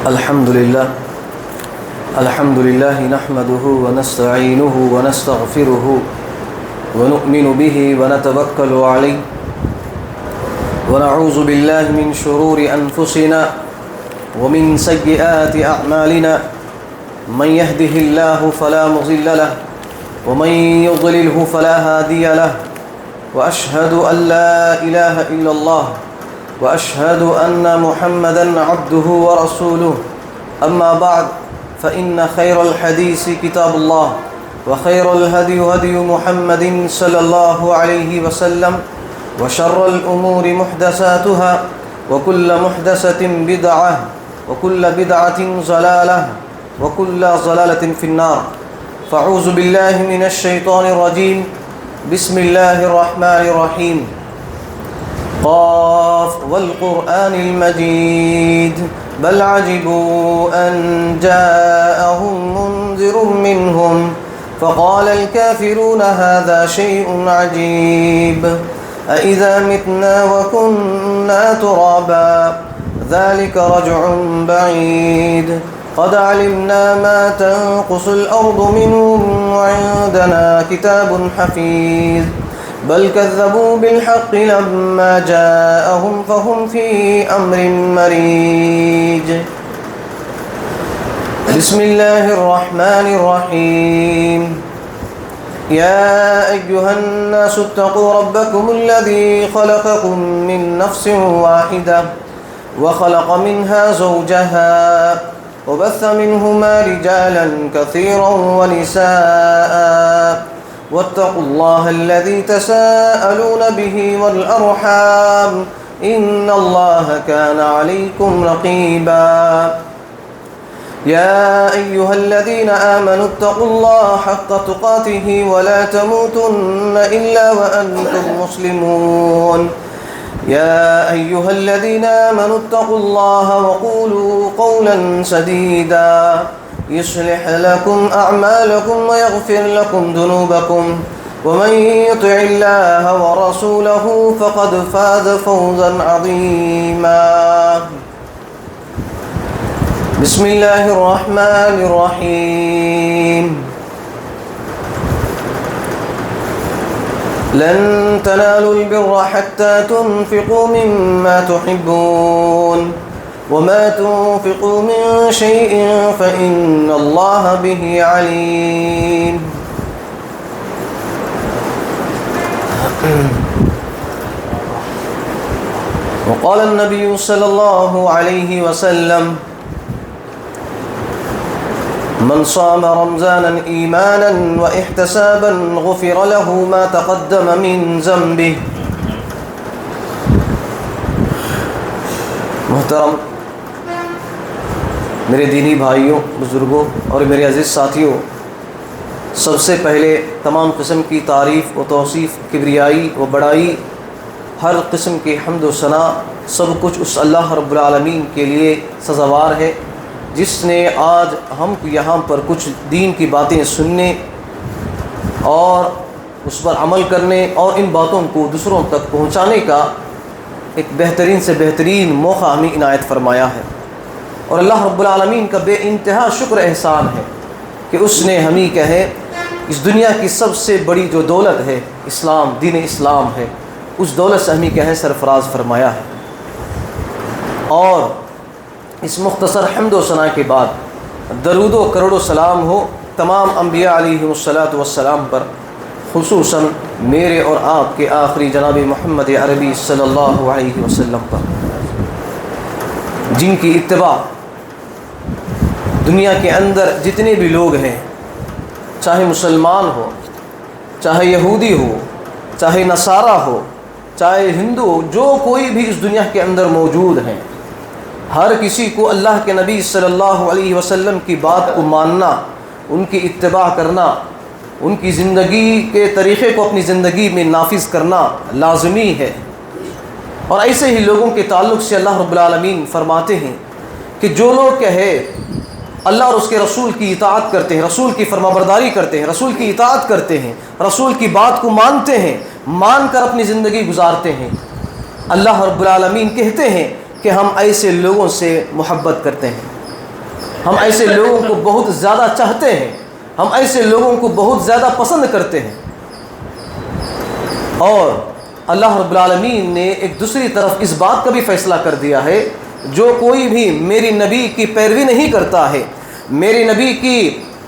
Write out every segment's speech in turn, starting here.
الحمد لله نحمده ونستعينه ونستغفره ونؤمن به ونتوكل عليه ونعوذ بالله من شرور أنفسنا ومن سيئات أعمالنا من يهده الله فلا مضل له ومن يضلله فلا هادي له وأشهد أن لا إله إلا الله وأشهد أن محمدًا عبده ورسوله أما بعد فإن خير الحديث كتاب الله وخير الهدي هدي محمد صلى الله عليه وسلم وشر الأمور محدثاتها وكل محدثة بدعة وكل بدعة ضلالة وكل ضلالة في النار فأعوذ بالله من الشيطان الرجيم بسم الله الرحمن الرحيم قاف والقرآن المجيد بل عجبوا أن جاءهم منذر منهم فقال الكافرون هذا شيء عجيب أإذا متنا وكنا ترابا ذلك رجع بعيد قد علمنا ما تنقص الأرض منهم وعندنا كتاب حفيظ بل كذبوا بالحق لما جاءهم فهم في أمر مريج بسم الله الرحمن الرحيم يا أيها الناس اتقوا ربكم الذي خلقكم من نفس واحدة وخلق منها زوجها وبث منهما رجالا كثيرا ونساء واتقوا الله الذي تساءلون به والأرحام إن الله كان عليكم رقيبا يا أيها الذين آمنوا اتقوا الله حق تقاته ولا تموتن إلا وأنتم مسلمون يا أيها الذين آمنوا اتقوا الله وقولوا قولا سديدا يصلح لكم أعمالكم ويغفر لكم ذنوبكم ومن يطع الله ورسوله فقد فاز فوزا عظيما بسم الله الرحمن الرحيم لن تنالوا البر حتى تنفقوا مما تحبون وما تنفقوا من شيء فإن الله به عليم وقال النبي صلى الله عليه وسلم من صام رمضانا إيمانا واحتسابا غفر له ما تقدم من ذنبه محترم میرے دینی بھائیوں، بزرگوں اور میرے عزیز ساتھیوں، سب سے پہلے تمام قسم کی تعریف و توصیف، کبریائی و بڑائی، ہر قسم کی حمد و ثنا، سب کچھ اس اللہ رب العالمین کے لیے سزاوار ہے جس نے آج ہم کو یہاں پر کچھ دین کی باتیں سننے اور اس پر عمل کرنے اور ان باتوں کو دوسروں تک پہنچانے کا ایک بہترین سے بہترین موقع ہمیں عنایت فرمایا ہے، اور اللہ رب العالمین کا بے انتہا شکر احسان ہے کہ اس نے ہمیں کہے اس دنیا کی سب سے بڑی جو دولت ہے اسلام، دین اسلام ہے، اس دولت سے ہمیں کہے سرفراز فرمایا ہے۔ اور اس مختصر حمد و ثنا کے بعد درود و کروڑ و سلام ہو تمام انبیاء علیہ الصلاۃ والسلام پر، خصوصاً میرے اور آپ کے آخری جناب محمد عربی صلی اللہ علیہ وسلم پر، جن کی اتباع دنیا کے اندر جتنے بھی لوگ ہیں، چاہے مسلمان ہو، چاہے یہودی ہو، چاہے نصارہ ہو، چاہے ہندو ہو، جو کوئی بھی اس دنیا کے اندر موجود ہیں، ہر کسی کو اللہ کے نبی صلی اللہ علیہ وسلم کی بات کو ماننا، ان کی اتباع کرنا، ان کی زندگی کے طریقے کو اپنی زندگی میں نافذ کرنا لازمی ہے۔ اور ایسے ہی لوگوں کے تعلق سے اللہ رب العالمین فرماتے ہیں کہ جو لوگ کہے اللہ اور اس کے رسول کی اطاعت کرتے ہیں، رسول کی فرمانبرداری کرتے ہیں، رسول کی اطاعت کرتے ہیں، رسول کی بات کو مانتے ہیں، مان کر اپنی زندگی گزارتے ہیں، اللہ رب العالمین کہتے ہیں کہ ہم ایسے لوگوں سے محبت کرتے ہیں۔ ہم ایسے لوگوں کو بہت زیادہ چاہتے ہیں، ہم ایسے لوگوں کو بہت زیادہ پسند کرتے ہیں۔ اور اللہ رب العالمین نے ایک دوسری طرف اس بات کا بھی فیصلہ کر دیا ہے، جو کوئی بھی میری نبی کی پیروی نہیں کرتا ہے، میرے نبی کی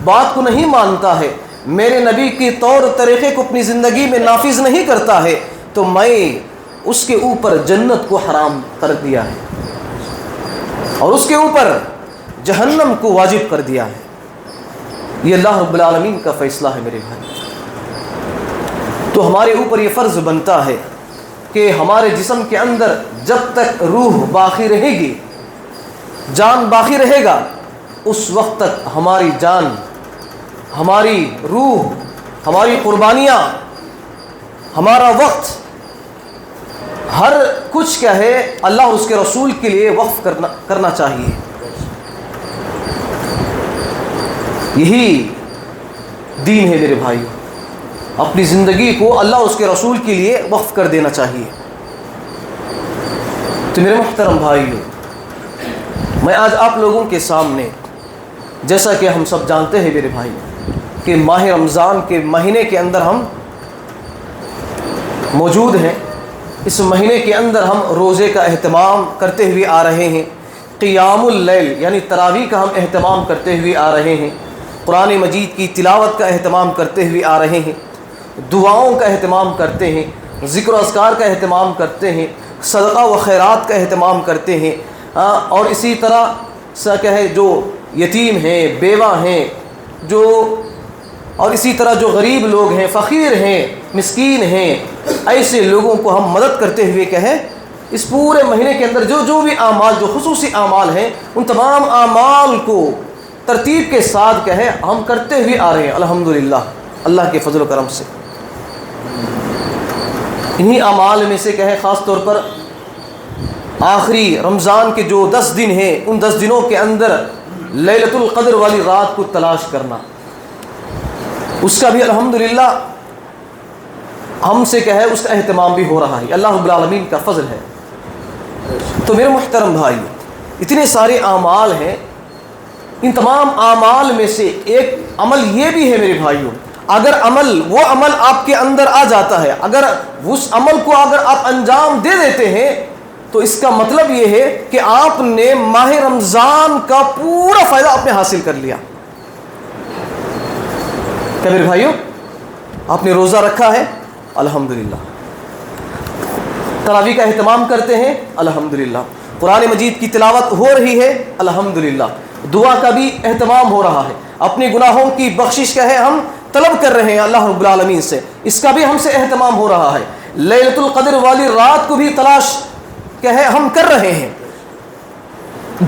بات کو نہیں مانتا ہے، میرے نبی کی طور طریقے کو اپنی زندگی میں نافذ نہیں کرتا ہے، تو میں اس کے اوپر جنت کو حرام کر دیا ہے اور اس کے اوپر جہنم کو واجب کر دیا ہے۔ یہ اللہ رب العالمین کا فیصلہ ہے میرے بھائی۔ تو ہمارے اوپر یہ فرض بنتا ہے کہ ہمارے جسم کے اندر جب تک روح باقی رہے گی، جان باقی رہے گا، اس وقت تک ہماری جان، ہماری روح، ہماری قربانیاں، ہمارا وقت، ہر کچھ کیا ہے اللہ اور اس کے رسول کے لیے وقف کرنا چاہیے۔ یہی دین ہے میرے بھائی، اپنی زندگی کو اللہ اور اس کے رسول کے لیے وقف کر دینا چاہیے۔ تو میرے محترم بھائیو، میں آج آپ لوگوں کے سامنے، جیسا کہ ہم سب جانتے ہیں میرے بھائی کہ ماہ رمضان کے مہینے کے اندر ہم موجود ہیں، اس مہینے کے اندر ہم روزے کا اہتمام کرتے ہوئے آ رہے ہیں، قیام اللیل یعنی تراویح کا ہم اہتمام کرتے ہوئے آ رہے ہیں، قرآن مجید کی تلاوت کا اہتمام کرتے ہوئے آ رہے ہیں، دعاؤں کا اہتمام کرتے ہیں، ذکر و اذکار کا اہتمام کرتے ہیں، صدقہ و خیرات کا اہتمام کرتے ہیں، اور اسی طرح کیا ہے جو یتیم ہیں، بیوہ ہیں، اور اسی طرح جو غریب لوگ ہیں، فقیر ہیں، مسکین ہیں، ایسے لوگوں کو ہم مدد کرتے ہوئے کہیں اس پورے مہینے کے اندر جو بھی اعمال، جو خصوصی اعمال ہیں، ان تمام اعمال کو ترتیب کے ساتھ کہیں ہم کرتے ہوئے آ رہے ہیں الحمدللہ اللہ کے فضل و کرم سے۔ انہی اعمال میں سے کہیں خاص طور پر آخری رمضان کے جو 10 دن ہیں، ان 10 دنوں کے اندر لیلۃ القدر والی رات کو تلاش کرنا، اس کا بھی الحمدللہ ہم سے کہے اس کا اہتمام بھی ہو رہا ہے، اللہ رب العالمین کا فضل ہے۔ تو میرے محترم بھائی، اتنے سارے اعمال ہیں، ان تمام اعمال میں سے ایک عمل یہ بھی ہے میرے بھائیوں، اگر وہ عمل آپ کے اندر آ جاتا ہے، اگر اس عمل کو اگر آپ انجام دے دیتے ہیں، تو اس کا مطلب یہ ہے کہ آپ نے ماہ رمضان کا پورا فائدہ آپ نے حاصل کر لیا۔ کیا میرے بھائیوں، آپ نے روزہ رکھا ہے الحمدللہ، تراویح کا اہتمام کرتے ہیں الحمدللہ، قرآن مجید کی تلاوت ہو رہی ہے الحمدللہ، دعا کا بھی اہتمام ہو رہا ہے، اپنے گناہوں کی بخشش کا ہے ہم طلب کر رہے ہیں اللہ رب العالمین سے، اس کا بھی ہم سے اہتمام ہو رہا ہے، لیلۃ القدر والی رات کو بھی تلاش کیا ہے ہم کر رہے ہیں،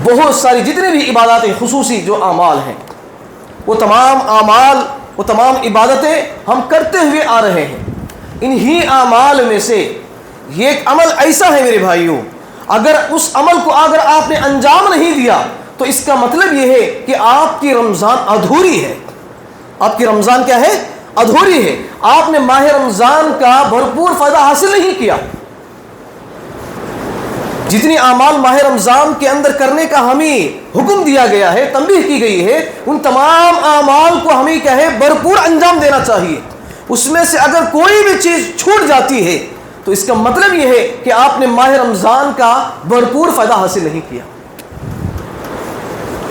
بہت ساری جتنے بھی عبادات خصوصی جو اعمال ہیں، وہ تمام اعمال، وہ تمام عبادتیں ہم کرتے ہوئے آ رہے ہیں۔ انہی اعمال میں سے یہ ایک عمل ایسا ہے میرے بھائیوں، اگر اس عمل کو اگر آپ نے انجام نہیں دیا تو اس کا مطلب یہ ہے کہ آپ کی رمضان ادھوری ہے، آپ کی رمضان کیا ہے ادھوری ہے، آپ نے ماہ رمضان کا بھرپور فائدہ حاصل نہیں کیا۔ جتنی اعمال ماہ رمضان کے اندر کرنے کا ہمیں حکم دیا گیا ہے، تنبیہ کی گئی ہے، ان تمام اعمال کو ہمیں کیا ہے بھرپور انجام دینا چاہیے۔ اس میں سے اگر کوئی بھی چیز چھوٹ جاتی ہے تو اس کا مطلب یہ ہے کہ آپ نے ماہ رمضان کا بھرپور فائدہ حاصل نہیں کیا۔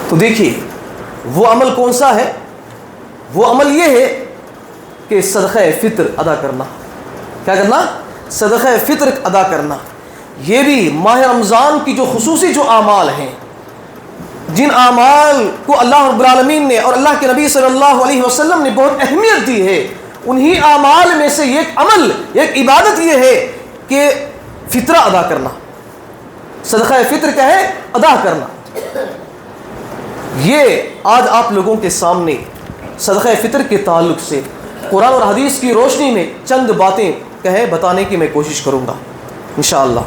تو دیکھیے وہ عمل کون سا ہے؟ وہ عمل یہ ہے کہ صدقہ فطر ادا کرنا۔ کیا کرنا؟ صدقہ فطر ادا کرنا۔ یہ بھی ماہ رمضان کی جو خصوصی جو اعمال ہیں، جن اعمال کو اللہ رب العالمین نے اور اللہ کے نبی صلی اللہ علیہ وسلم نے بہت اہمیت دی ہے، انہی اعمال میں سے ایک عمل، ایک عبادت یہ ہے کہ فطرہ ادا کرنا، صدقہ فطر کیا ہے ادا کرنا۔ یہ آج آپ لوگوں کے سامنے صدقہ فطر کے تعلق سے قرآن اور حدیث کی روشنی میں چند باتیں کہیں بتانے کی میں کوشش کروں گا انشاءاللہ۔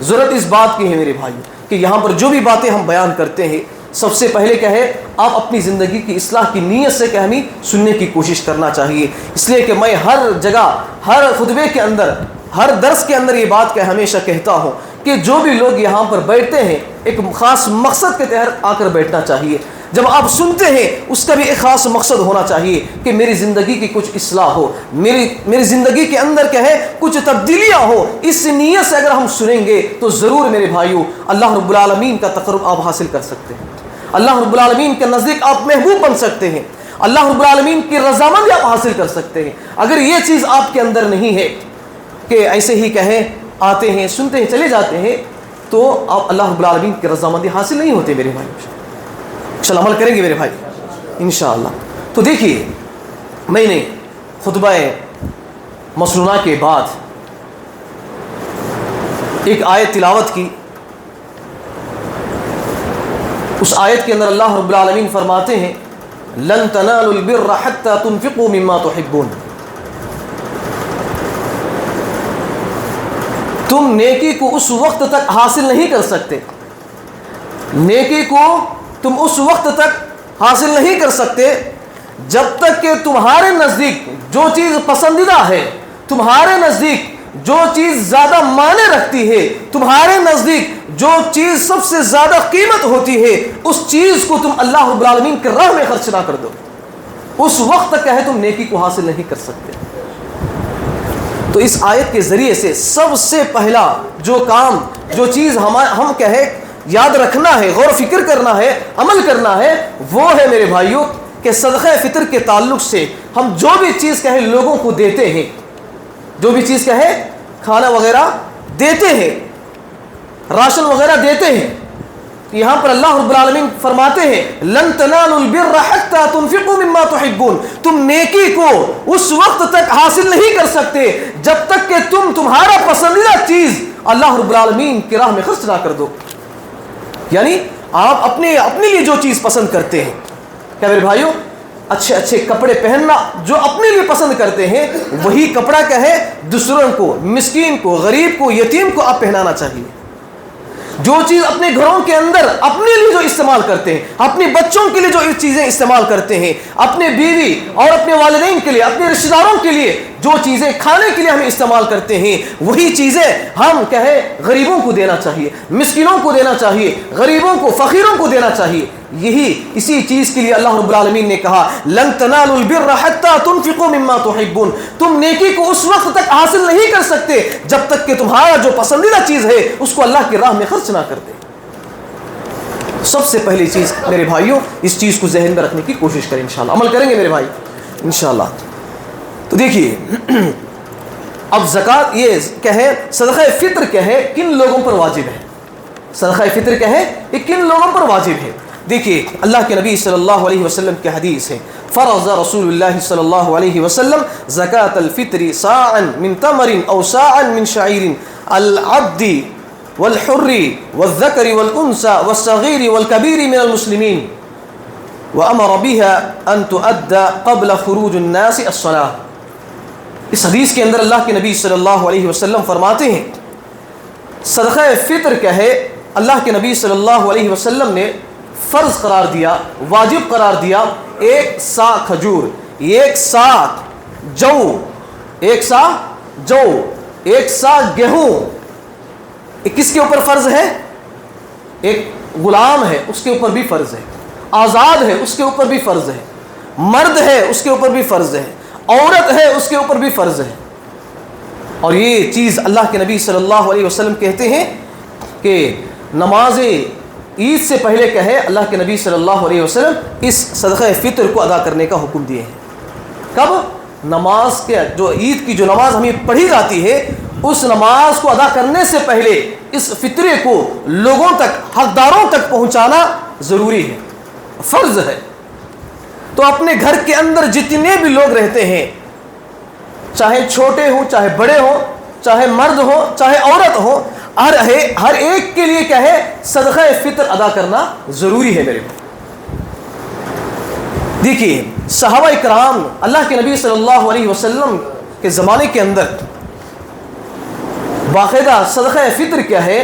ضرورت اس بات کی ہے میرے بھائی کہ یہاں پر جو بھی باتیں ہم بیان کرتے ہیں، سب سے پہلے کیا ہے آپ اپنی زندگی کی اصلاح کی نیت سے ہمیں سننے کی کوشش کرنا چاہیے، اس لیے کہ میں ہر جگہ، ہر خطبے کے اندر، ہر درس کے اندر یہ بات ہمیشہ کہتا ہوں کہ جو بھی لوگ یہاں پر بیٹھتے ہیں ایک خاص مقصد کے تحت آ کر بیٹھنا چاہیے۔ جب آپ سنتے ہیں اس کا بھی ایک خاص مقصد ہونا چاہیے کہ میری زندگی کی کچھ اصلاح ہو، میری زندگی کے اندر کیا ہے کچھ تبدیلیاں ہو. اس نیت سے اگر ہم سنیں گے تو ضرور میرے بھائیو اللہ رب العالمین کا تقرب آپ حاصل کر سکتے ہیں، اللہ رب العالمین کے نزدیک آپ محبوب بن سکتے ہیں، اللہ رب العالمین کی رضامندی آپ حاصل کر سکتے ہیں. اگر یہ چیز آپ کے اندر نہیں ہے کہ ایسے ہی کہیں آتے ہیں سنتے ہیں چلے جاتے ہیں تو آپ اللہ رب العالمین کی رضامندی حاصل نہیں ہوتے میرے بھائی. چل عمل کریں گے میرے بھائی انشاءاللہ. تو دیکھیے میں نے خطبہ مسنونہ کے بعد ایک آیت تلاوت کی. اس آیت کے اندر اللہ رب العالمین فرماتے ہیں لن تنالوا البر حتى تنفقوا مما تحبون. تم نیکی کو اس وقت تک حاصل نہیں کر سکتے، نیکی کو تم اس وقت تک حاصل نہیں کر سکتے جب تک کہ تمہارے نزدیک جو چیز پسندیدہ ہے، تمہارے نزدیک جو چیز زیادہ معنی رکھتی ہے، تمہارے نزدیک جو چیز سب سے زیادہ قیمت ہوتی ہے، اس چیز کو تم اللہ رب العالمین کے راہ میں خرچ نہ کر دو. اس وقت تک کہے تم نیکی کو حاصل نہیں کر سکتے. تو اس آیت کے ذریعے سے سب سے پہلا جو کام جو چیز ہم کہے یاد رکھنا ہے، غور و فکر کرنا ہے، عمل کرنا ہے، وہ ہے میرے بھائیوں کہ صدقہ فطر کے تعلق سے ہم جو بھی چیز کہے لوگوں کو دیتے ہیں، جو بھی چیز کہے کھانا وغیرہ دیتے ہیں، راشن وغیرہ دیتے ہیں. یہاں پر اللہ رب العالمین فرماتے ہیں لن تنالوا البر حتى تنفقوا مما تحبون. تم نیکی کو اس وقت تک حاصل نہیں کر سکتے جب تک کہ تم تمہارا پسندیدہ چیز اللہ رب العالمین کی راہ میں خرچ نہ کر دو. یعنی آپ اپنے لیے جو چیز پسند کرتے ہیں، کیا میرے بھائیوں اچھے اچھے کپڑے پہننا جو اپنے لیے پسند کرتے ہیں، وہی کپڑا کیا ہے دوسروں کو، مسکین کو، غریب کو، یتیم کو آپ پہنانا چاہیے. جو چیز اپنے گھروں کے اندر اپنے لیے جو استعمال کرتے ہیں، اپنے بچوں کے لیے جو چیزیں استعمال کرتے ہیں، اپنے بیوی اور اپنے والدین کے لیے، اپنے رشتہ داروں کے لیے جو چیزیں کھانے کے لیے ہم استعمال کرتے ہیں، وہی چیزیں ہم کہے غریبوں کو دینا چاہیے، مسکینوں کو دینا چاہیے، غریبوں کو، فقیروں کو دینا چاہیے. اسی چیز کے لیے اللہ رب العالمین نے کہا لن تنالوا البر حتى تنفقوا مما تحبون. تم نیکی کو اس وقت تک حاصل نہیں کر سکتے جب تک کہ تمہارا جو پسندیدہ چیز ہے اس کو اللہ کی راہ میں خرچ نہ کر دے. سب سے پہلی چیز میرے بھائیوں اس چیز کو ذہن میں رکھنے کی کوشش کریں، انشاءاللہ عمل کریں گے میرے بھائی انشاءاللہ. تو دیکھیے اب زکوٰۃ یہ کہے صدقہ فطر کہے کن لوگوں پر واجب ہے، صدقہ فطر کہے یہ کن لوگوں پر واجب ہے. دیکھیے اللہ کے نبی صلی اللہ علیہ وسلم کی حدیث ہے فرض رسول اللہ صلی اللہ علیہ وسلم زکاة الفطر صاعا من تمر او صاعا من شعیر العبد والحر والذکر والانثى والصغیر والکبیر من المسلمین وامر بها ان تؤدى قبل خروج الناس الصلاة. اس حدیث کے اندر اللہ کے نبی صلی اللہ علیہ وسلم فرماتے ہیں صدقہ فطر کہے اللہ کے نبی صلی اللہ علیہ وسلم نے فرض قرار دیا، واجب قرار دیا. ایک سا کھجور، ایک سا جو، ایک سا گیہوں. کس کے اوپر فرض ہے؟ ایک غلام ہے اس کے اوپر بھی فرض ہے، آزاد ہے اس کے اوپر بھی فرض ہے، مرد ہے اس کے اوپر بھی فرض ہے، عورت ہے اس کے اوپر بھی فرض ہے. اور یہ چیز اللہ کے نبی صلی اللہ علیہ وسلم کہتے ہیں کہ نماز عید سے پہلے کہے اللہ کے نبی صلی اللہ علیہ وسلم اس صدقہ فطر کو ادا کرنے کا حکم دیے ہیں. کب؟ نماز کے جو عید کی جو نماز ہمیں پڑھی جاتی ہے اس نماز کو ادا کرنے سے پہلے اس فطرے کو لوگوں تک، حقداروں تک پہنچانا ضروری ہے، فرض ہے. تو اپنے گھر کے اندر جتنے بھی لوگ رہتے ہیں، چاہے چھوٹے ہوں چاہے بڑے ہوں، چاہے مرد ہو چاہے عورت ہو، ہر ایک کے لیے کیا ہے صدقہ فطر ادا کرنا ضروری ہے میرے کو. دیکھیے صحابہ کرام اللہ کے نبی صلی اللہ علیہ وسلم کے زمانے کے اندر باقاعدہ صدقہ فطر کیا ہے،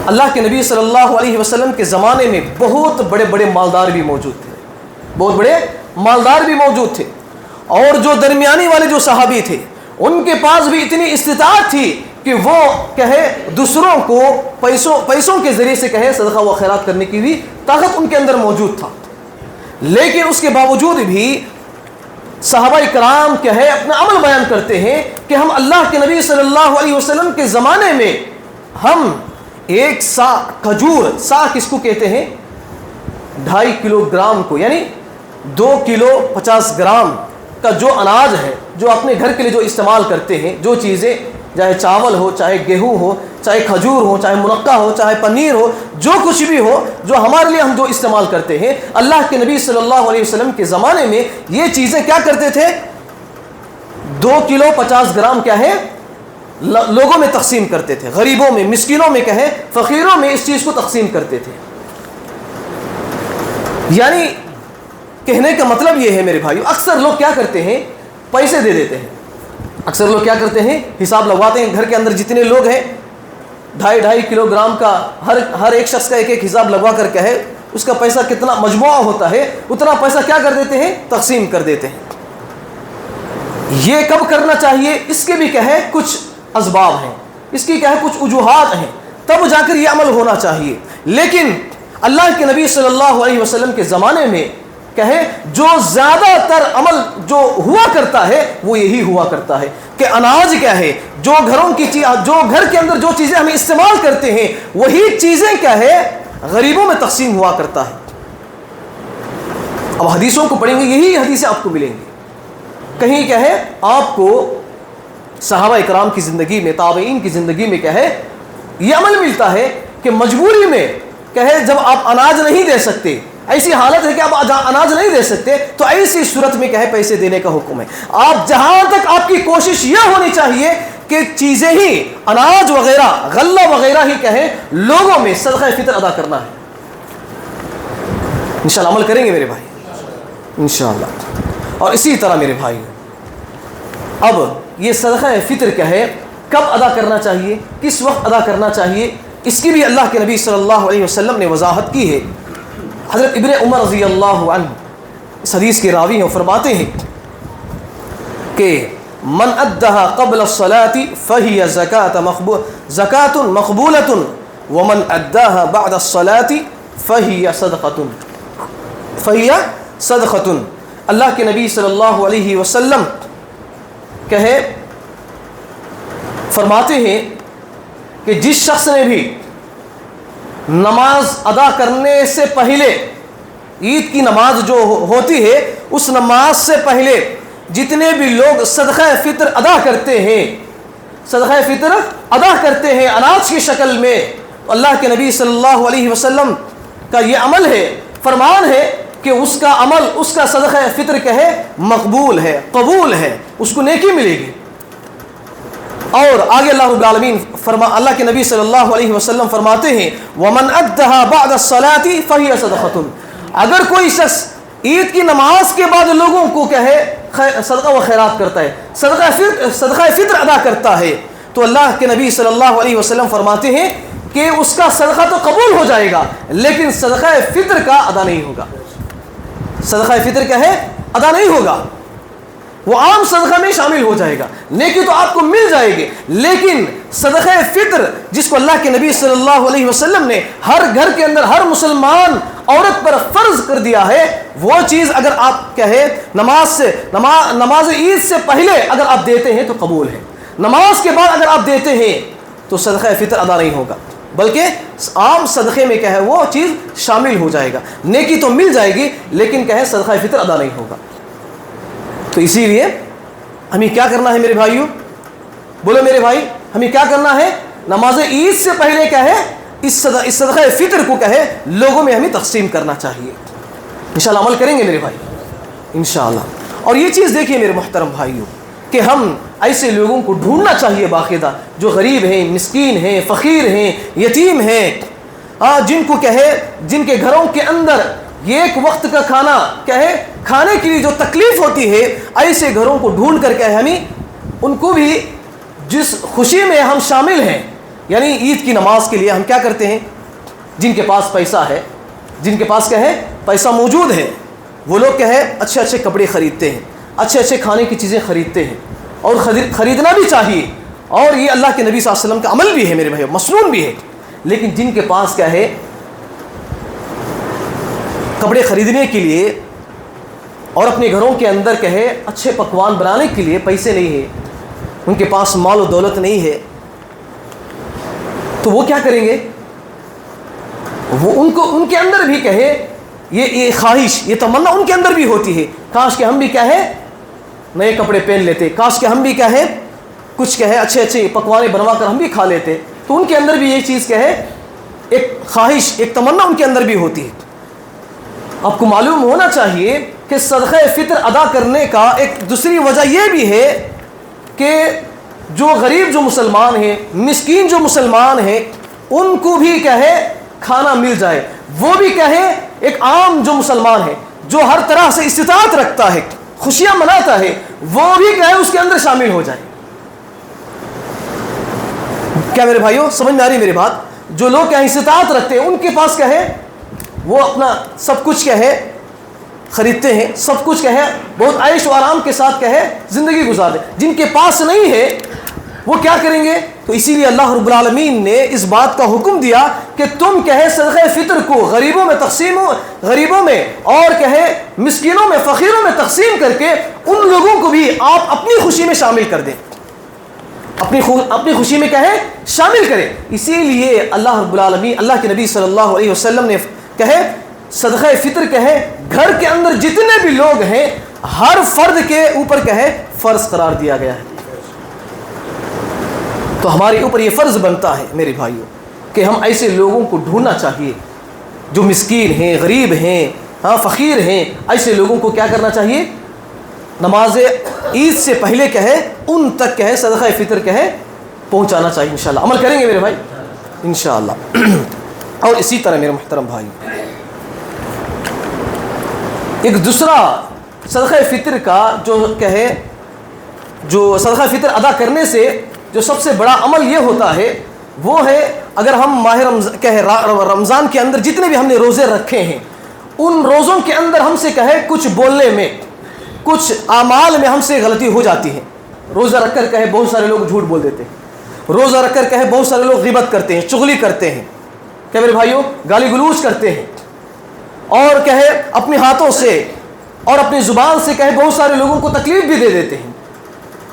اللہ کے نبی صلی اللہ علیہ وسلم کے زمانے میں بہت بڑے بڑے مالدار بھی موجود تھے، بہت بڑے مالدار بھی موجود تھے. اور جو درمیانی والے جو صحابی تھے ان کے پاس بھی اتنی استطاعت تھی کہ وہ کہے دوسروں کو پیسوں کے ذریعے سے کہے صدقہ و خیرات کرنے کی بھی طاقت ان کے اندر موجود تھا، لیکن اس کے باوجود بھی صحابہ کرام کیا ہے اپنا عمل بیان کرتے ہیں کہ ہم اللہ کے نبی صلی اللہ علیہ وسلم کے زمانے میں ہم ایک سا کھجور، سا کس کو کہتے ہیں 2.5 کلو گرام کو، یعنی 2 کلو 50 گرام کا جو اناج ہے، جو اپنے گھر کے لیے جو استعمال کرتے ہیں، جو چیزیں چاہے چاول ہو، چاہے گیہوں ہو، چاہے کھجور ہو، چاہے منقع ہو، چاہے پنیر ہو، جو کچھ بھی ہو جو ہمارے لیے ہم جو استعمال کرتے ہیں، اللہ کے نبی صلی اللہ علیہ وسلم کے زمانے میں یہ چیزیں کیا کرتے تھے 2 کلو 50 گرام کیا ہے لوگوں میں تقسیم کرتے تھے، غریبوں میں، مسکینوں میں کہیں، فقیروں میں اس چیز کو تقسیم کرتے تھے۔ یعنی کہنے کا مطلب یہ ہے میرے بھائیو، اکثر لوگ کیا کرتے ہیں پیسے دے دیتے ہیں، اکثر لوگ کیا کرتے ہیں حساب لگواتے ہیں، گھر کے اندر جتنے لوگ ہیں 2.5 کلو گرام کا ہر ایک شخص کا ایک حساب لگوا کر کہے اس کا پیسہ کتنا مجموعہ ہوتا ہے، اتنا پیسہ کیا کر دیتے ہیں تقسیم کر دیتے ہیں۔ یہ کب کرنا چاہیے اس کے بھی کہے کچھ اسباب ہیں، اس کی کہے کچھ وجوہات ہیں، تب جا کر یہ عمل ہونا چاہیے۔ لیکن اللہ کے نبی صلی اللہ علیہ وسلم کے زمانے میں کہے جو زیادہ تر عمل جو ہوا کرتا ہے وہ یہی ہوا کرتا ہے کہ اناج کیا ہے، جو گھروں کی جو گھر کے اندر جو چیزیں ہم استعمال کرتے ہیں وہی چیزیں کیا ہے غریبوں میں تقسیم ہوا کرتا ہے۔ اب حدیثوں کو پڑھیں گے، یہی حدیثیں آپ کو ملیں گی، کہیں کیا ہے آپ کو صحابہ اکرام کی زندگی میں، تابعین کی زندگی میں کیا ہے یہ عمل ملتا ہے کہ مجبوری میں کہے جب آپ اناج نہیں دے سکتے، ایسی حالت ہے کہ آپ اناج نہیں دے سکتے، تو ایسی صورت میں کہے پیسے دینے کا حکم ہے۔ آپ جہاں تک آپ کی کوشش یہ ہونی چاہیے کہ چیزیں ہی اناج وغیرہ غلہ وغیرہ ہی کہے لوگوں میں صدقہ فطر ادا کرنا ہے۔ انشاءاللہ عمل کریں گے میرے بھائی انشاءاللہ۔ اور اسی طرح میرے بھائی اب یہ صدقہ فطر کہے کب ادا کرنا چاہیے، کس وقت ادا کرنا چاہیے، اس کی بھی اللہ کے نبی صلی اللہ علیہ وسلم نے وضاحت کی ہے۔ حضرت ابن عمر رضی اللہ عنہ اس حدیث کے راوی ہیں، فرماتے ہیں کہ من ادھا قبل الصلاة فہی زکاۃ مقبولۃ ومن ادھاها بعد الصلاة فہی صدقۃ۔ اللہ کے نبی صلی اللہ علیہ وسلم کہے فرماتے ہیں کہ جس شخص نے بھی نماز ادا کرنے سے پہلے، عید کی نماز جو ہوتی ہے اس نماز سے پہلے جتنے بھی لوگ صدقہ فطر ادا کرتے ہیں، صدقہ فطر ادا کرتے ہیں اناج کی شکل میں، اللہ کے نبی صلی اللہ علیہ وسلم کا یہ عمل ہے، فرمان ہے کہ اس کا عمل، اس کا صدقہ فطر کہے مقبول ہے، قبول ہے، اس کو نیکی ملے گی۔ اور آگے اللہ رب العالمین اللہ کے نبی صلی اللہ علیہ وسلم فرماتے ہیں وَمَنْ أَدَّهَا بَعْدَ الصَّلَاةِ فَهِيَ صَدَقَةٌ۔ اگر کوئی شخص عید کی نماز کے بعد لوگوں کو کہے صدقہ و خیرات کرتا ہے، صدقہ فطر ادا کرتا ہے، تو اللہ کے نبی صلی اللہ علیہ وسلم فرماتے ہیں کہ اس کا صدقہ تو قبول ہو جائے گا لیکن صدقہ فطر کا ادا نہیں ہوگا، صدقہ فطر کیا ہے ادا نہیں ہوگا، وہ عام صدقہ میں شامل ہو جائے گا، نیکی تو آپ کو مل جائے گی، لیکن صدقہ فطر جس کو اللہ کے نبی صلی اللہ علیہ وسلم نے ہر گھر کے اندر ہر مسلمان عورت پر فرض کر دیا ہے، وہ چیز اگر آپ کہے نماز عید سے پہلے اگر آپ دیتے ہیں تو قبول ہے، نماز کے بعد اگر آپ دیتے ہیں تو صدقہ فطر ادا نہیں ہوگا، بلکہ عام صدقے میں کہے وہ چیز شامل ہو جائے گا، نیکی تو مل جائے گی لیکن کہے صدقہ فطر ادا نہیں ہوگا۔ تو اسی لیے ہمیں کیا کرنا ہے میرے بھائیوں، بولو میرے بھائی، ہمیں کیا کرنا ہے، نماز عید سے پہلے کیا ہے اس صدقہ فطر کو کہے لوگوں میں ہمیں تقسیم کرنا چاہیے۔ انشاءاللہ عمل کریں گے میرے بھائی انشاءاللہ۔ اور یہ چیز دیکھیے میرے محترم بھائیوں کہ ہم ایسے لوگوں کو ڈھونڈنا چاہیے باقاعدہ جو غریب ہیں، مسکین ہیں، فقیر ہیں، یتیم ہیں، جن کو کہے جن کے گھروں کے اندر ایک وقت کا کھانا کہے کھانے کی جو تکلیف ہوتی ہے، ایسے گھروں کو ڈھونڈ کر کے ہمیں ان کو بھی جس خوشی میں ہم شامل ہیں، یعنی عید کی نماز کے لیے ہم کیا کرتے ہیں، جن کے پاس پیسہ ہے، جن کے پاس کیا ہے پیسہ موجود ہے، وہ لوگ کیا ہے اچھے اچھے کپڑے خریدتے ہیں، اچھے اچھے کھانے کی چیزیں خریدتے ہیں، اور خریدنا بھی چاہیے، اور یہ اللہ کے نبی صلی اللہ علیہ وسلم کا عمل بھی ہے میرے بھائی، مسنون بھی ہے۔ لیکن جن کے پاس کیا ہے کپڑے خریدنے کے لیے اور اپنے گھروں کے اندر کہے اچھے پکوان بنانے کے لیے پیسے نہیں ہے، ان کے پاس مال و دولت نہیں ہے، تو وہ کیا کریں گے؟ وہ ان کے اندر بھی کہے یہ خواہش، یہ تمنا ان کے اندر بھی ہوتی ہے، کاش کہ ہم بھی کہے نئے کپڑے پہن لیتے، کاش کہ ہم بھی کہے کچھ کہے اچھے اچھے پکوان بنوا کر ہم بھی کھا لیتے. تو ان کے اندر بھی یہ چیز کہے ایک خواہش، ایک تمنا ان کے اندر بھی ہوتی ہے. آپ کو معلوم ہونا چاہیے کہ صدقہ فطر ادا کرنے کا ایک دوسری وجہ یہ بھی ہے کہ جو غریب جو مسلمان ہیں، مسکین جو مسلمان ہیں، ان کو بھی کہے کھانا مل جائے. وہ بھی کہے ایک عام جو مسلمان ہے جو ہر طرح سے استطاعت رکھتا ہے، خوشیاں مناتا ہے، وہ بھی کہے اس کے اندر شامل ہو جائے. کیا میرے بھائیوں سمجھ میں آ رہی میری بات؟ جو لوگ کہیں استطاعت رکھتے ہیں ان کے پاس کہے وہ اپنا سب کچھ کہے خریدتے ہیں، سب کچھ کہے بہت عیش و آرام کے ساتھ کہے زندگی گزارتے. جن کے پاس نہیں ہے وہ کیا کریں گے؟ تو اسی لیے اللہ رب العالمین نے اس بات کا حکم دیا کہ تم کہے صدقہ فطر کو غریبوں میں تقسیم، غریبوں میں اور کہے مسکینوں میں، فقیروں میں تقسیم کر کے ان لوگوں کو بھی آپ اپنی خوشی میں شامل کر دیں، اپنی خوشی میں کہے شامل کریں. اسی لیے اللہ رب العالمین، اللہ کے نبی صلی اللہ علیہ وسلم نے کہے صدقہ فطر کہے گھر کے اندر جتنے بھی لوگ ہیں ہر فرد کے اوپر کہے فرض قرار دیا گیا ہے. تو ہمارے اوپر یہ فرض بنتا ہے میرے بھائیوں کہ ہم ایسے لوگوں کو ڈھونڈنا چاہیے جو مسکین ہیں، غریب ہیں، فقیر ہیں. ایسے لوگوں کو کیا کرنا چاہیے؟ نماز عید سے پہلے کہے ان تک کہے صدقہ فطر کہے پہنچانا چاہیے. انشاءاللہ عمل کریں گے میرے بھائی انشاءاللہ. اور اسی طرح میرے محترم بھائی ایک دوسرا صدقہ فطر کا جو کہے، جو صدقہ فطر ادا کرنے سے جو سب سے بڑا عمل یہ ہوتا ہے وہ ہے اگر ہم ماہ رمضان کے اندر جتنے بھی ہم نے روزے رکھے ہیں ان روزوں کے اندر ہم سے کہے کچھ بولنے میں، کچھ اعمال میں ہم سے غلطی ہو جاتی ہے. روزہ رکھ کر کہے بہت سارے لوگ جھوٹ بول دیتے ہیں، روزہ رکھ کر کہے بہت سارے لوگ غیبت کرتے ہیں، چغلی کرتے ہیں، کیا میرے بھائیوں گالی گلوچ کرتے ہیں، اور کہے اپنے ہاتھوں سے اور اپنی زبان سے کہے بہت سارے لوگوں کو تکلیف بھی دے دیتے ہیں.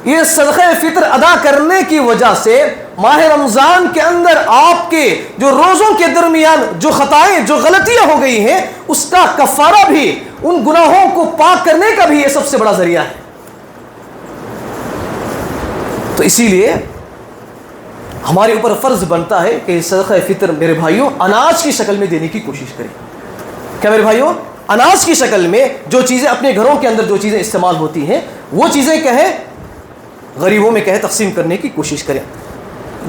یہ صدقہ فطر ادا کرنے کی وجہ سے ماہ رمضان کے اندر آپ کے جو روزوں کے درمیان جو خطائیں، جو غلطیاں ہو گئی ہیں اس کا کفارہ بھی، ان گناہوں کو پاک کرنے کا بھی یہ سب سے بڑا ذریعہ ہے. تو اسی لیے ہمارے اوپر فرض بنتا ہے کہ صدقہ فطر میرے بھائیوں اناج کی شکل میں دینے کی کوشش کریں. کیا میرے بھائیوں اناج کی شکل میں جو چیزیں اپنے گھروں کے اندر جو چیزیں استعمال ہوتی ہیں وہ چیزیں کہے غریبوں میں کہے تقسیم کرنے کی کوشش کریں.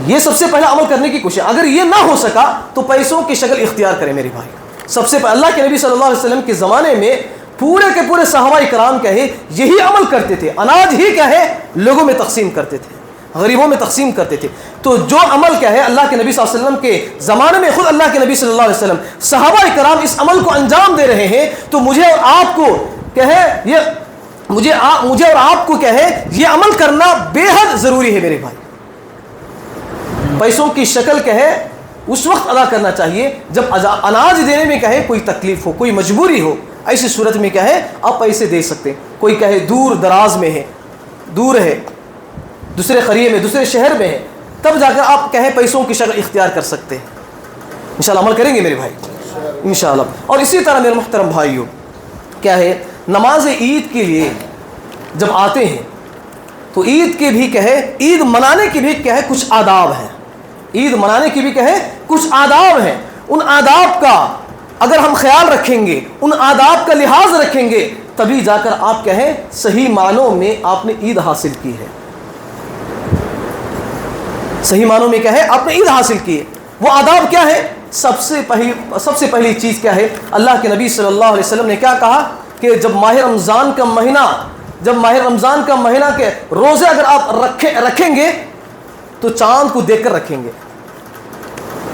یہ سب سے پہلا عمل کرنے کی کوشش. اگر یہ نہ ہو سکا تو پیسوں کی شکل اختیار کریں میرے بھائی. سب سے پہلے اللہ کے نبی صلی اللہ علیہ وسلم کے زمانے میں پورے کے پورے صحابہ کرام کہے یہی عمل کرتے تھے، اناج ہی کہے لوگوں میں تقسیم کرتے تھے، غریبوں میں تقسیم کرتے تھے. تو جو عمل کہے اللہ کے نبی صلی اللہ علیہ وسلم کے زمانے میں خود اللہ کے نبی صلی اللہ علیہ وسلم صحابہ کرام اس عمل کو انجام دے رہے ہیں تو مجھے اور آپ کو کہے یہ مجھے اور آپ کو کہے یہ عمل کرنا بے حد ضروری ہے میرے بھائی. پیسوں کی شکل کہے اس وقت ادا کرنا چاہیے جب اناج دینے میں کہے کوئی تکلیف ہو، کوئی مجبوری ہو. ایسی صورت میں کہے آپ پیسے دے سکتے ہیں. کوئی کہے دور دراز میں ہے، دور ہے، دوسرے قریے میں، دوسرے شہر میں ہے، تب جا کر آپ کہے پیسوں کی شکل اختیار کر سکتے ہیں. انشاءاللہ عمل کریں گے میرے بھائی انشاءاللہ. اور اسی طرح میرے محترم بھائیوں کیا ہے نماز عید کے لیے جب آتے ہیں تو عید کے بھی کہے، عید منانے کے بھی کہے کچھ آداب ہیں. عید منانے کی بھی کہے کچھ آداب ہیں. ان آداب کا اگر ہم خیال رکھیں گے، ان آداب کا لحاظ رکھیں گے تبھی جا کر آپ کہیں صحیح معنوں میں آپ نے عید حاصل کی ہے. صحیح معنوں میں کہے آپ نے عید حاصل کی ہے. وہ آداب کیا ہے؟ سب سے پہلی چیز کیا ہے؟ اللہ کے نبی صلی اللہ علیہ وسلم نے کیا کہا کہ جب ماہ رمضان کا مہینہ کے روزے اگر آپ رکھیں گے تو چاند کو دیکھ کر رکھیں گے،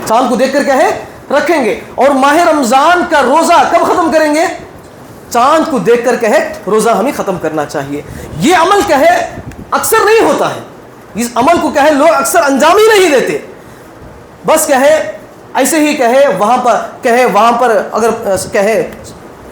چاند کو دیکھ کر کہے رکھیں گے. اور ماہ رمضان کا روزہ کب ختم کریں گے؟ چاند کو دیکھ کر کہے روزہ ہمیں ختم کرنا چاہیے. یہ عمل کہے اکثر نہیں ہوتا ہے، اس عمل کو کہے لوگ اکثر انجام ہی نہیں دیتے. بس کہے ایسے ہی کہے وہاں پر اگر کہے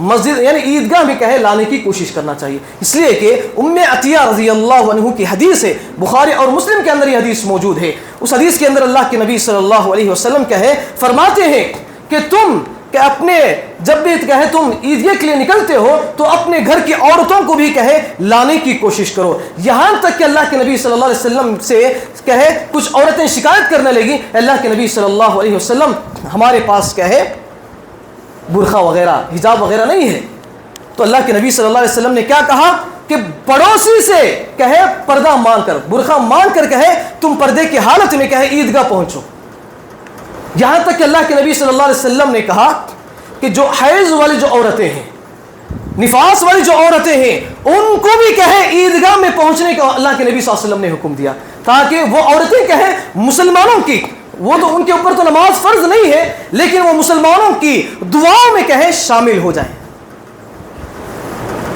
مسجد یعنی عیدگاہ میں کہے لانے کی کوشش کرنا چاہیے. اس لیے کہ ام عطیہ رضی اللہ عنہ کی حدیث ہے, بخاری اور مسلم کے اندر یہ حدیث موجود ہے. اس حدیث کے اندر اللہ کے نبی صلی اللہ علیہ وسلم فرماتے ہیں کہ تم کہ اپنے جب بھی کہے تم عیدگاہ کے لیے نکلتے ہو تو اپنے گھر کی عورتوں کو بھی کہے لانے کی کوشش کرو. یہاں تک کہ اللہ کے نبی صلی اللہ علیہ وسلم سے کہے کچھ عورتیں شکایت کرنے لگی, اللہ کے نبی صلی اللہ علیہ وسلم ہمارے پاس کہے برقع وغیرہ حجاب وغیرہ نہیں ہے. تو اللہ کے نبی صلی اللہ علیہ وسلم نے کیا کہا کہ پڑوسی سے کہے پردہ مانگ کر, برقع مانگ کر کہے تم پردے کی حالت میں کہے عیدگاہ پہنچو. یہاں تک کہ اللہ کے نبی صلی اللہ علیہ وسلم نے کہا کہ جو حیض والی جو عورتیں ہیں, نفاس والی جو عورتیں ہیں, ان کو بھی کہے عیدگاہ میں پہنچنے کا اللہ کے نبی صلی اللہ علیہ وسلم نے حکم دیا, تاکہ وہ عورتیں کہیں مسلمانوں کی, وہ تو ان کے اوپر تو نماز فرض نہیں ہے لیکن وہ مسلمانوں کی دعاؤں میں کہے شامل ہو جائیں.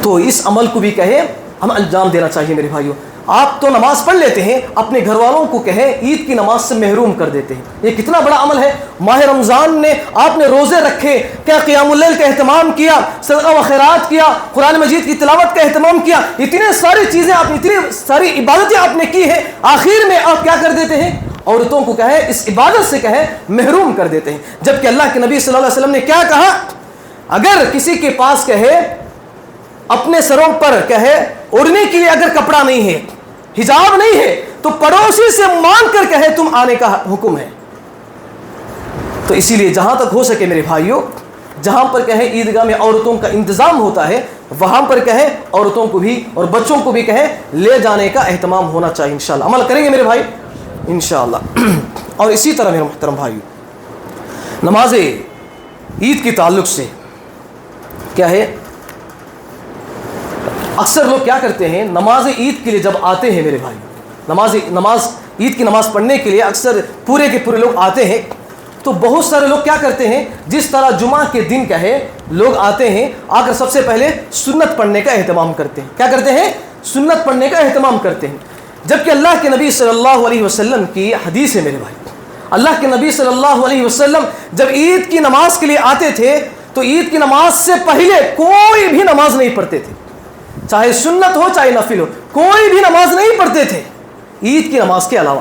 تو اس عمل کو بھی کہے ہم انجام دینا چاہیے میرے بھائیوں. آپ تو نماز پڑھ لیتے ہیں, اپنے گھر والوں کو کہے عید کی نماز سے محروم کر دیتے ہیں. یہ کتنا بڑا عمل ہے. ماہ رمضان نے آپ نے روزے رکھے, کیا قیام اللیل کا اہتمام کیا, صدقہ و خیرات کیا, قرآن مجید کی تلاوت کا اہتمام کیا, اتنے ساری چیزیں آپ نے, اتنی ساری عبادتیں آپ نے کی ہیں, آخر میں آپ کیا کر دیتے ہیں, عورتوں کو کہے اس عبادت سے کہے محروم کر دیتے ہیں. جبکہ اللہ کے نبی صلی اللہ علیہ وسلم نے کیا کہا, اگر کسی کے پاس کہے اپنے سروں پر کہے اڑنے کے لیے اگر کپڑا نہیں ہے, حجاب نہیں ہے, تو پڑوسی سے مانگ کر کہے تم آنے کا حکم ہے. تو اسی لیے جہاں تک ہو سکے میرے بھائیوں, جہاں پر کہے عیدگاہ میں عورتوں کا انتظام ہوتا ہے وہاں پر کہے عورتوں کو بھی اور بچوں کو بھی کہے لے جانے کا اہتمام ہونا چاہیے. انشاءاللہ عمل کریں گے میرے بھائی انشاءاللہ. اور اسی طرح میرے محترم بھائیو, نماز عید کے تعلق سے کیا ہے, اکثر لوگ کیا کرتے ہیں نماز عید کے لیے جب آتے ہیں میرے بھائی, نماز عید کی نماز پڑھنے کے لیے اکثر پورے کے پورے لوگ آتے ہیں, تو بہت سارے لوگ کیا کرتے ہیں جس طرح جمعہ کے دن کہے لوگ آتے ہیں, آ کر سب سے پہلے سنت پڑھنے کا اہتمام کرتے ہیں. کیا کرتے ہیں, سنت پڑھنے کا اہتمام کرتے ہیں. جبکہ اللہ کے نبی صلی اللہ علیہ وسلم کی حدیث ہے میرے بھائی, اللہ کے نبی صلی اللہ علیہ وسلم جب عید کی نماز کے لیے آتے تھے تو عید کی نماز سے پہلے کوئی بھی نماز نہیں پڑھتے تھے, چاہے سنت ہو چاہے نفل ہو, کوئی بھی نماز نہیں پڑھتے تھے عید کی نماز کے علاوہ.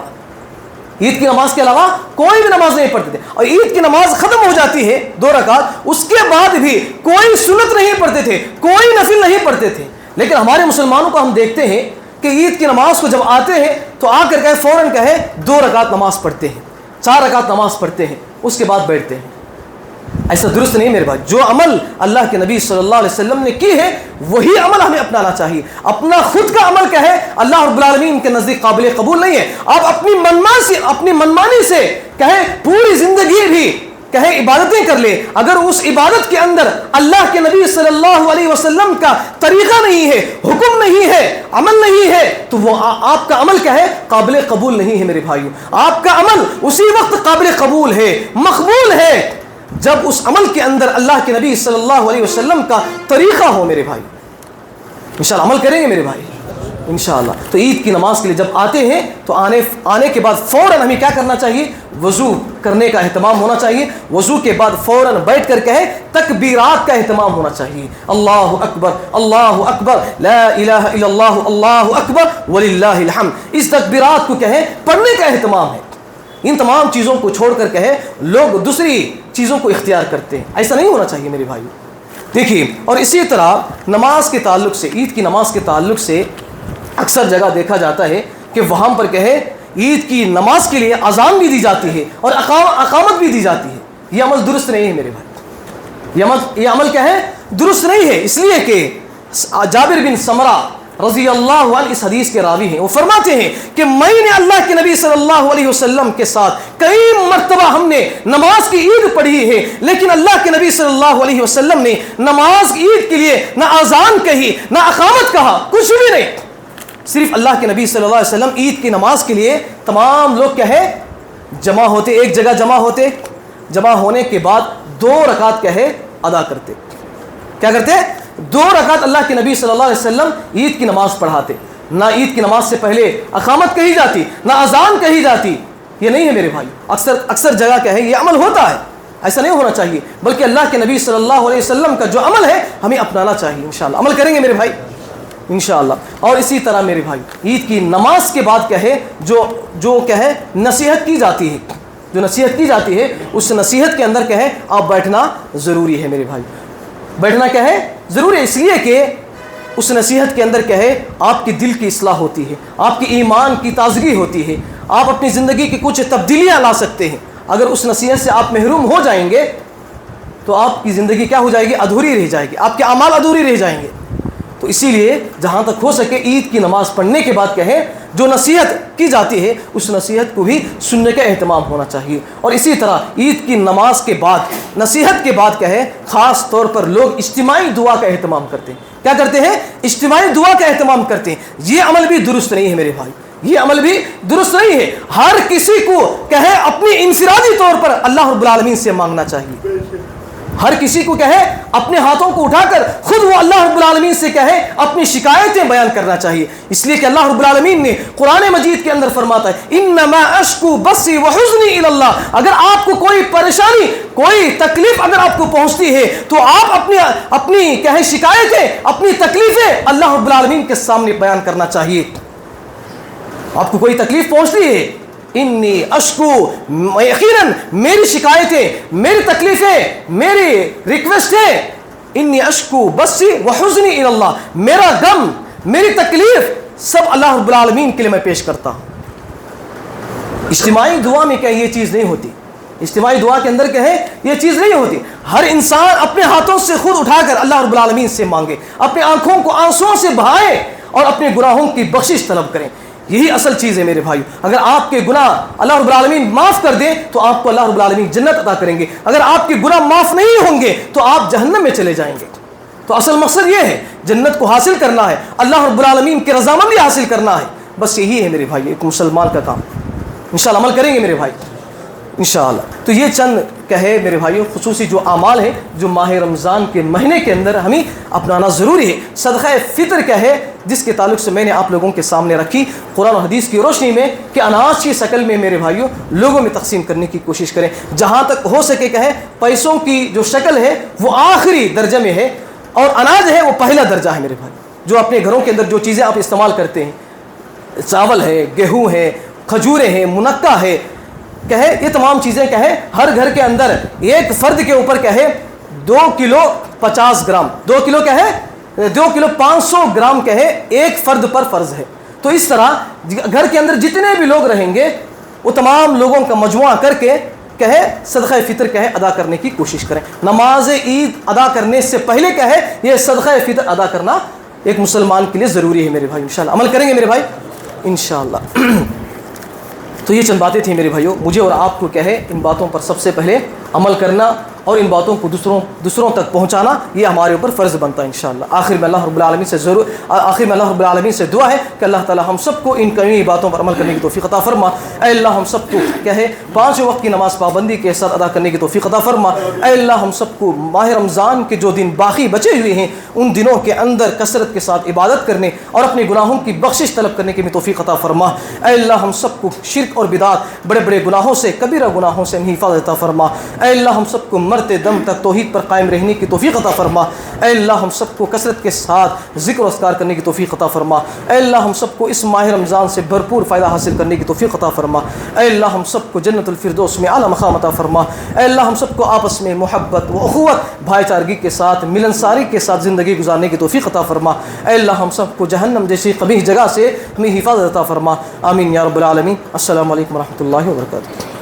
عید کی نماز کے علاوہ کوئی بھی نماز نہیں پڑھتے تھے. اور عید کی نماز ختم ہو جاتی ہے 2 رکعت, اس کے بعد بھی کوئی سنت نہیں پڑھتے تھے, کوئی نفل نہیں پڑھتے تھے. لیکن ہمارے مسلمانوں کو ہم دیکھتے ہیں کہ عید کی نماز کو جب آتے ہیں تو آ کر کہے فوراً کہے 2 رکعت نماز پڑھتے ہیں, 4 رکعت نماز پڑھتے ہیں, اس کے بعد بیٹھتے ہیں. ایسا درست نہیں میرے بھائی. جو عمل اللہ کے نبی صلی اللہ علیہ وسلم نے کی ہے وہی عمل ہمیں اپنانا چاہیے. اپنا خود کا عمل کہے اللہ رب العالمین کے نزدیک قابل قبول نہیں ہے. آپ اپنی منمانی سے کہے پوری زندگی بھی کہے عبادتیں کر لے, اگر اس عبادت کے اندر اللہ کے نبی صلی اللہ علیہ وسلم کا طریقہ نہیں ہے, حکم نہیں ہے, عمل نہیں ہے, تو وہ آپ کا عمل کہے قابل قبول نہیں ہے میرے بھائیو. آپ کا عمل اسی وقت قابل قبول ہے, مقبول ہے, جب اس عمل کے اندر اللہ کے نبی صلی اللہ علیہ وسلم کا طریقہ ہو میرے بھائی. انشاءاللہ عمل کریں گے میرے بھائی انشاءاللہ. تو عید کی نماز کے لیے جب آتے ہیں تو آنے کے بعد فوراً ہمیں کیا کرنا چاہیے, وضو کرنے کا اہتمام ہونا چاہیے. وضو کے بعد فوراً بیٹھ کر کہے تکبیرات کا اہتمام ہونا چاہیے. اللہ اکبر, اللہ اکبر, لا الہ الا اللہ, اللہ اکبر وللہ الحمد. اس تکبیرات کو کہے پڑھنے کا اہتمام ہے. ان تمام چیزوں کو چھوڑ کر کہے لوگ دوسری چیزوں کو اختیار کرتے ہیں. ایسا نہیں ہونا چاہیے میرے بھائیو. دیکھیے, اور اسی طرح نماز کے تعلق سے, عید کی نماز کے تعلق سے اکثر جگہ دیکھا جاتا ہے کہ وہاں پر کہے عید کی نماز کے لیے اذان بھی دی جاتی ہے اور اقامت بھی دی جاتی ہے. یہ عمل درست نہیں ہے میرے بھائی. یہ عمل کیا ہے, درست نہیں ہے. اس لیے کہ جابر بن سمرہ رضی اللہ عنہ اس حدیث کے راوی ہیں. وہ فرماتے ہیں کہ میں نے اللہ کے نبی صلی اللہ علیہ وسلم کے ساتھ کئی مرتبہ ہم نے نماز کی عید پڑھی ہے, لیکن اللہ کے نبی صلی اللہ علیہ وسلم نے نماز عید کے لیے نہ اذان کہی نہ اقامت کہا, کچھ بھی نہیں. صرف اللہ کے نبی صلی اللہ علیہ وسلم عید کی نماز کے لیے تمام لوگ کہے جمع ہوتے, ایک جگہ جمع ہوتے, جمع ہونے کے بعد 2 رکعت کہے ادا کرتے. کیا کرتے, 2 رکعت اللہ کے نبی صلی اللہ علیہ وسلم عید کی نماز پڑھاتے. نہ عید کی نماز سے پہلے اقامت کہی جاتی, نہ اذان کہی جاتی. یہ نہیں ہے میرے بھائی. اکثر جگہ کہے یہ عمل ہوتا ہے, ایسا نہیں ہونا چاہیے، بلکہ اللہ کے نبی صلی اللہ علیہ وسلم کا جو عمل ہے ہمیں اپنانا چاہیے. انشاءاللہ عمل کریں گے میرے بھائی انشاءاللہ. اور اسی طرح میرے بھائی عید کی نماز کے بعد کیا ہے جو کیا ہے نصیحت کی جاتی ہے، جو نصیحت کی جاتی ہے اس نصیحت کے اندر کیا ہے آپ بیٹھنا ضروری ہے میرے بھائی. بیٹھنا کیا ہے ضروری ہے، اس لیے کہ اس نصیحت کے اندر کیا ہے آپ کی دل کی اصلاح ہوتی ہے، آپ کی ایمان کی تازگی ہوتی ہے، آپ اپنی زندگی کی کچھ تبدیلیاں لا سکتے ہیں. اگر اس نصیحت سے آپ محروم ہو جائیں گے تو آپ کی زندگی کیا ہو جائے گی؟ ادھوری رہ جائے گی، آپ کے اعمال ادھوری رہ جائیں گے. تو اسی لیے جہاں تک ہو سکے عید کی نماز پڑھنے کے بعد کیا ہے جو نصیحت کی جاتی ہے اس نصیحت کو بھی سننے کا اہتمام ہونا چاہیے. اور اسی طرح عید کی نماز کے بعد نصیحت کے بعد کیا ہے خاص طور پر لوگ اجتماعی دعا کا اہتمام کرتے ہیں. کیا کرتے ہیں؟ اجتماعی دعا کا اہتمام کرتے ہیں. یہ عمل بھی درست نہیں ہے میرے بھائی، یہ عمل بھی درست نہیں ہے. ہر کسی کو کہے اپنی انفرادی طور پر اللہ رب العالمین سے مانگنا چاہیے. ہر کسی کو کہے اپنے ہاتھوں کو اٹھا کر خود وہ اللہ رب العالمین سے کہے اپنی شکایتیں بیان کرنا چاہیے. اس لیے کہ اللہ رب العالمین نے قرآن مجید کے اندر فرماتا ہے انما اشکو بثی وحزنی الی اللہ. اگر آپ کو کوئی پریشانی کوئی تکلیف اگر آپ کو پہنچتی ہے تو آپ اپنی کہے شکایتیں اپنی تکلیفیں اللہ رب العالمین کے سامنے بیان کرنا چاہیے. آپ کو کوئی تکلیف پہنچتی ہے انی اشکو، یقیناً میری شکایتیں میری تکلیفیں میری ریکویسٹ ہے انی اشکو بثی وحزنی الی اللہ، میرا غم میری تکلیف سب اللہ رب العالمین کے لیے میں پیش کرتا ہوں. اجتماعی دعا میں کیا یہ چیز نہیں ہوتی؟ اجتماعی دعا کے اندر کیا ہے یہ چیز نہیں ہوتی. ہر انسان اپنے ہاتھوں سے خود اٹھا کر اللہ رب العالمین سے مانگے، اپنے آنکھوں کو آنسوؤں سے بہائے اور اپنے گناہوں کی بخشش طلب کریں. یہی اصل چیز ہے میرے بھائی. اگر آپ کے گناہ اللہ رب العالمین معاف کر دیں تو آپ کو اللہ رب العالمین جنت عطا کریں گے. اگر آپ کے گناہ معاف نہیں ہوں گے تو آپ جہنم میں چلے جائیں گے. تو اصل مقصد یہ ہے جنت کو حاصل کرنا ہے، اللہ رب العالمین کی رضامندی حاصل کرنا ہے. بس یہی ہے میرے بھائی ایک مسلمان کا کام. انشاءاللہ عمل کریں گے میرے بھائی انشاءاللہ. تو یہ چند کہے میرے بھائیوں خصوصی جو اعمال ہیں جو ماہ رمضان کے مہینے کے اندر ہمیں اپنانا ضروری ہے. صدقہ فطر کیا ہے جس کے تعلق سے میں نے آپ لوگوں کے سامنے رکھی قرآن و حدیث کی روشنی میں کہ اناج کی شکل میں میرے بھائیوں لوگوں میں تقسیم کرنے کی کوشش کریں. جہاں تک ہو سکے کہے پیسوں کی جو شکل ہے وہ آخری درجے میں ہے اور اناج ہے وہ پہلا درجہ ہے میرے بھائی. جو اپنے گھروں کے اندر جو چیزیں آپ استعمال کرتے ہیں چاول ہے، گیہوں ہے، کھجوریں ہیں، منقع ہے کہے یہ تمام چیزیں کہے ہر گھر کے اندر ایک فرد کے اوپر کہے 2 کلو 50 گرام 2 کلو کہے 2 کلو 500 گرام کہے ایک فرد پر فرض ہے. تو اس طرح گھر کے اندر جتنے بھی لوگ رہیں گے وہ تمام لوگوں کا مجموعہ کر کے کہے صدقہ فطر کہے ادا کرنے کی کوشش کریں. نماز عید ادا کرنے سے پہلے کہے یہ صدقہ فطر ادا کرنا ایک مسلمان کے لیے ضروری ہے میرے بھائی. انشاءاللہ عمل کریں گے میرے بھائی انشاءاللہ. تو یہ چند باتیں تھیں میرے بھائیوں مجھے اور آپ کو کہے ان باتوں پر سب سے پہلے عمل کرنا اور ان باتوں کو دوسروں تک پہنچانا یہ ہمارے اوپر فرض بنتا ہے انشاءاللہ. آخر میں اللہ رب العالمین سے دعا ہے کہ اللہ تعالی ہم سب کو ان کئی باتوں پر عمل کرنے کی توفیق عطا فرما. اے اللہ ہم سب کو کیا ہے 5 وقت کی نماز پابندی کے ساتھ ادا کرنے کی توفیق عطا فرما. اے اللہ ہم سب کو ماہ رمضان کے جو دن باقی بچے ہوئے ہیں ان دنوں کے اندر کثرت کے ساتھ عبادت کرنے اور اپنے گناہوں کی بخشش طلب کرنے کی بھی توفیق عطا فرما. اے اللہ ہم سب کو شرک اور بدعات بڑے بڑے گناہوں سے کبیرہ گناہوں سے حفاظت عطا فرما. اے اللہ ہم سب کو مرتے دم تک توحید پر قائم رہنے کی توفیق عطا فرما. اے اللہ ہم سب کو کثرت کے ساتھ ذکر و اذکار کرنے کی توفیق عطا فرما. اے اللہ ہم سب کو اس ماہ رمضان سے بھرپور فائدہ حاصل کرنے کی توفیق عطا فرما. اے اللہ ہم سب کو جنت الفردوس میں اعلیٰ مقام عطا فرما. اے اللہ ہم سب کو آپس میں محبت و اخوت بھائی چارگی کے ساتھ ملنساری کے ساتھ زندگی گزارنے کی توفیق عطا فرما. اے اللہ ہم سب کو جہنم جیسی قبیح جگہ سے ہمیں حفاظت عطا فرما. آمین یا رب العالمین. السلام علیکم ورحمۃ اللہ وبرکاتہ.